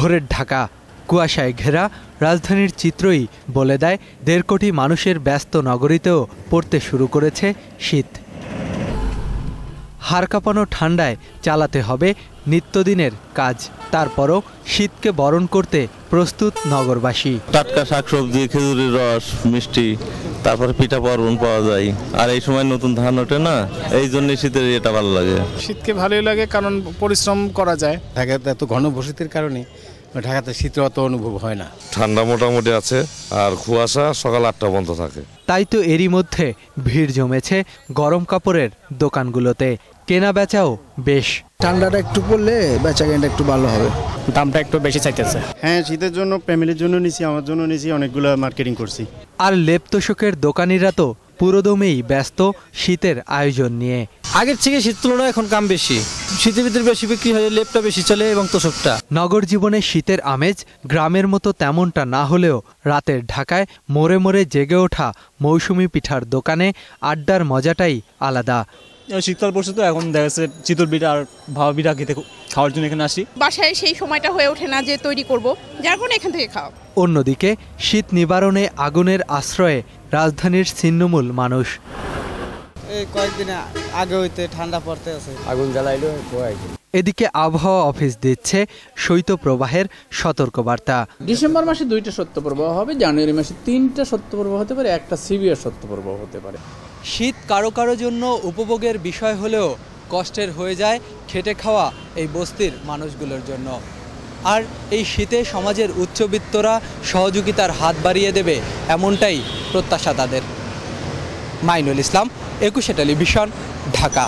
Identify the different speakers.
Speaker 1: ভোরের ঢাকা কুয়াশায় ঘেরা রাজধানীর চিত্রই বলে দেয় ১.৫ কোটি মানুষের ব্যস্ত নগরীতেও পড়তে শুরু করেছে শীত। হাড় কাঁপানো ঠান্ডায় চালাতে হবে নিত্যদিনের কাজ, তারপরও শীতকে বরণ করতে প্রস্তুত নগরবাসী।
Speaker 2: টাটকা শাকসবজি, খেজুরের রস, মিষ্টি, তারপরে পিঠা পার্বণ পাওয়া যায়। আর এই সময় নতুন ধান ওঠে না, এই জন্য শীতের এটা ভালো লাগে।
Speaker 3: শীতকে ভালোই লাগে কারণ পরিশ্রম করা যায়।
Speaker 4: ঢাকাতে এত ঘনবসতির কারণে ঢাকাতে শীত অত অনুভব হয় না।
Speaker 5: ঠান্ডা মোটামুটি আছে, আর কুয়াশা সকাল ৮টা পর্যন্ত থাকে।
Speaker 1: তাই তো এরই মধ্যে ভিড় জমেছে গরম কাপড়ের দোকানগুলোতে। কেনা বেচাও বেশ।
Speaker 6: ঠান্ডাটা একটু পড়লে বেচা কেনাটা একটু ভালো হবে।
Speaker 3: দামটা একটু বেশি চাইতেছে।
Speaker 7: হ্যাঁ, শীতের জন্য ফ্যামিলির জন্য নিছি, আমার জন্য নিছি, অনেকগুলো মার্কেটিং করছি।
Speaker 1: আর লেপ তোশকের দোকানিরা তো পুরোদমেই ব্যস্ত শীতের আয়োজন নিয়ে।
Speaker 8: আগের থেকে শীত তুলনায় এখন কাম বেশি, শীতের ভিতরে বেশি বিক্রি হয়, লেপটা বেশি চলে এবং তোশকটা।
Speaker 1: নগর জীবনে শীতের আমেজ গ্রামের মতো তেমনটা না হলেও রাতের ঢাকায় মোড়ে মোড়ে জেগে ওঠা মৌসুমি পিঠার দোকানে আড্ডার মজাটাই আলাদা।
Speaker 8: শীতকাল পড়ছে তো এখন দেখা যাচ্ছে চিতল পিঠা আর ভাপা পিঠা খেতে খাওয়ার জন্য এখানে আসি।
Speaker 9: বাসায় সেই সময়টা হয়ে ওঠে না যে তৈরি করব, যার কারণে এখান থেকে খাওয়া।
Speaker 1: অন্যদিকে শীত নিবারণে আগুনের আশ্রয়ে রাজধানীর ছিন্নমূল মানুষ।
Speaker 6: এই কয়েকদিন আগে হইতে ঠান্ডা পড়তে আছে,
Speaker 4: আগুন জ্বালাইলো।
Speaker 1: এদিকে আবহাওয়া অফিস দিচ্ছে শৈত্যপ্রবাহের সতর্কবার্তা।
Speaker 10: ডিসেম্বর মাসে 2টা শৈত্যপ্রবাহ হবে, জানুয়ারি মাসে 3টা শৈত্যপ্রবাহ হতে পারে, একটা সিভিয়ার শৈত্যপ্রবাহ হতে পারে।
Speaker 1: শীত কারো কারো জন্য উপভোগের বিষয় হলেও কষ্টের হয়ে যায় খেটে খাওয়া এই বস্তির মানুষগুলোর জন্য। আর এই শীতে সমাজের উচ্চবিত্তরা সহযোগিতার হাত বাড়িয়ে দেবে এমনটাই প্রত্যাশা তাদের। মাইনুল ইসলাম, 21 টেলিভিশন, ঢাকা।